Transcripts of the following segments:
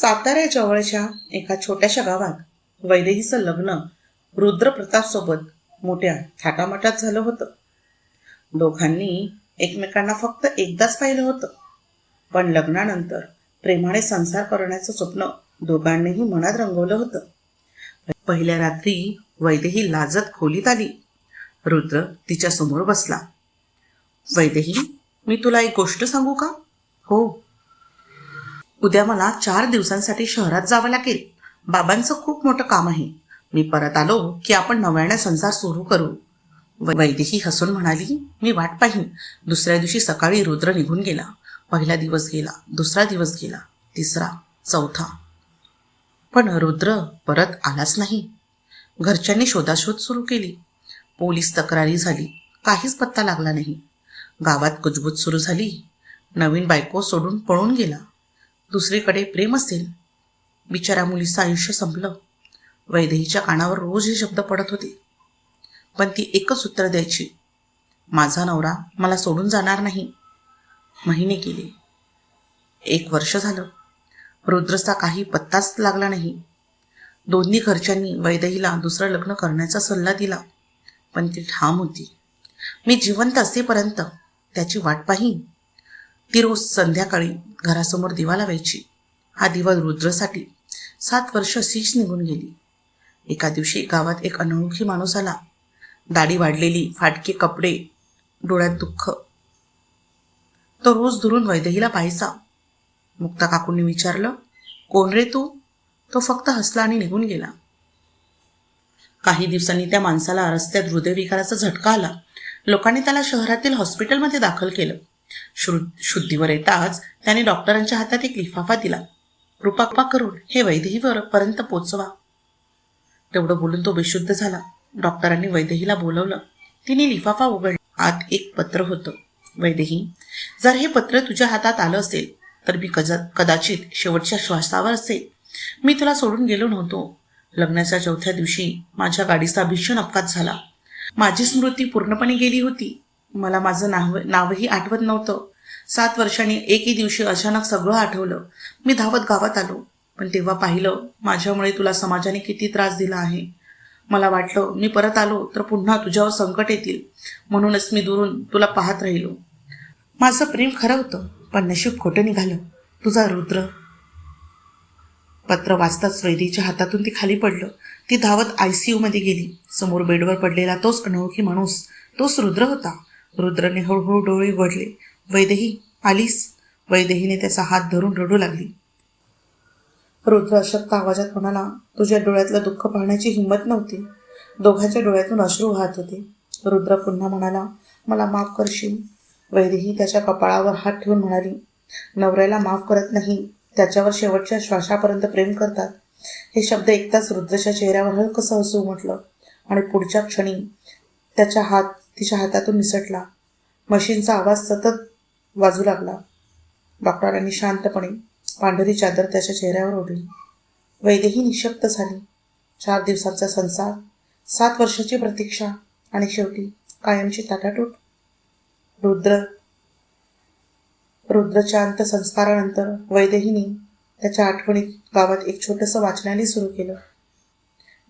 साताऱ्या जवळच्या एका छोट्याशा गावात वैदेहीचं लग्न रुद्रप्रताप सोबत मोठ्या थाटामाटात झालं होतं. दोघांनी एकमेकांना फक्त एकदाच पाहिलं होतं, पण लग्नानंतर प्रेमाने संसार करण्याचं स्वप्न दोघांनीही मनात रंगवलं होतं. पहिल्या रात्री वैदेही लाजत खोलीत आली. रुद्र तिच्या समोर बसला. वैदेही, मी तुला एक गोष्ट सांगू का? हो. उद्या मला 4 दिवसांसाठी शहरात जावं लागेल. बाबांचं खूप मोठं काम आहे. मी परत आलो की आपण नव्याने संसार सुरू करू. वैदेही हसून म्हणाली, मी वाट पाहीन. दुसऱ्या दिवशी सकाळी रुद्र निघून गेला. पहिला दिवस गेला, दुसरा दिवस गेला, तिसरा, चौथा, पण रुद्र परत आलाच नाही. घरच्यांनी शोधाशोध सुरू केली. पोलीस तक्रारी झाली, काहीच पत्ता लागला नाही. गावात कुजबूज सुरू झाली. नवीन बायको सोडून पळून गेला. दुसरीकडे प्रेम असेल. बिचाऱ्या मुलीचं आयुष्य संपलं. वैदेहीच्या कानावर रोज हे शब्द पडत होते, पण ती एकच उत्तर द्यायची, माझा नवरा मला सोडून जाणार नाही. महिने गेले. 1 वर्ष झालं. रुद्रचा काही पत्ताच लागला नाही. दोन्ही घरच्यांनी वैदेहीला दुसरं लग्न करण्याचा सल्ला दिला, पण ती ठाम होती. मी जिवंत असेपर्यंत त्याची वाट पाहीन. ती रोज संध्याकाळी घरासमोर दिवा लावायची. हा दिवा रुद्रसाठी 7 वर्ष अशीच निघून गेली. एका दिवशी गावात एक अनोळखी माणूस आला. दाढी वाढलेली, फाटके कपडे, डोळ्यात दुःख. तो रोज दुरून वैदेहीला पाहायचा. मुक्ता काकूंनी विचारलं, कोण रे तू? तो फक्त हसला आणि निघून गेला. काही दिवसांनी त्या माणसाला रस्त्यात हृदयविकाराचा झटका आला. लोकांनी त्याला शहरातील हॉस्पिटलमध्ये दाखल केलं. शुद्धीवर येताच त्याने डॉक्टरांच्या हातात एक लिफाफा दिला. कृपा करून हे वैदेहीवर पर्यंत पोचवा. तेवढं बोलून तो बेशुद्ध झाला. डॉक्टरांनी वैदेहीला बोलवलं. तिने लिफाफा उघडला. आत एक पत्र होतं. वैदेही, जर हे पत्र तुझ्या हातात आलं असेल तर मी कदाचित शेवटच्या श्वासावर असेल. मी तुला सोडून गेलो नव्हतो. लग्नाच्या 4थ्या दिवशी माझ्या गाडीचा भीषण अपघात झाला. माझी स्मृती पूर्णपणे गेली होती. मला माझं नावही आठवत नव्हतं. 7 वर्षांनी एकही दिवशी अचानक सगळं आठवलं. मी धावत गावात आलो, पण तेव्हा पाहिलं माझ्यामुळे तुला समाजाने किती त्रास दिला आहे. मला वाटलं मी परत आलो तर पुन्हा तुझ्यावर संकट येतील, म्हणूनच मी दुरून तुला पाहत राहिलो. माझं प्रेम खरं होतं, पण नशीब खोटं निघालं. तुझा रुद्र. पत्र वाचताच वैदेहीच्या हातातून ते खाली पडलं. ती धावत ICU मध्ये गेली. समोर बेडवर पडलेला तोच अनोळखी माणूस, तोच रुद्र होता. रुद्रने हळूहळू डोळे उघडले. वैदेही, आलीस? वैदेहीने त्याचा हात धरून रडू लागली. रुद्र अशक्त आवाजात म्हणाला, तुझ्या डोळ्यातलं दुःख पाहण्याची हिंमत नव्हती. दोघांच्या डोळ्यातून अश्रू वाहत होते. रुद्र पुन्हा म्हणाला, मला माफ करशील? वैदेही त्याच्या कपाळावर हात ठेवून म्हणाली, नवऱ्याला माफ करत नाही, त्याच्यावर शेवटच्या श्वासापर्यंत प्रेम करतात. हे शब्द ऐकताच रुद्रच्या चेहऱ्यावर हलकंसं हसू उमटलं आणि पुढच्या क्षणी त्याचा हात तिच्या हातातून निसटला. मशीनचा आवाज सतत वाजू लागला. डॉक्टरांनी शांतपणे पांढरी चादर त्याच्या चेहऱ्यावर ओढली. वैदेही निशब्द झाली. 4 दिवसांचा संसार, 7 वर्षाची प्रतीक्षा आणि शेवटी कायमची ताटातूट. रुद्रच्या अंत्यसंस्कारानंतर वैदेहीने त्याच्या आठवणीत गावात एक छोटंसं वाचनालय सुरू केलं.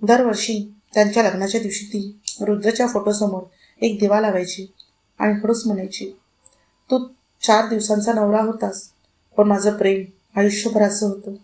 दरवर्षी त्यांच्या लग्नाच्या दिवशी ती रुद्रच्या फोटोसमोर एक दिवा लावायची आणि हळूच म्हणायची, तू 4 दिवसांचा नवरा होतास, पण माझं प्रेम आयुष्यभराचं होतं.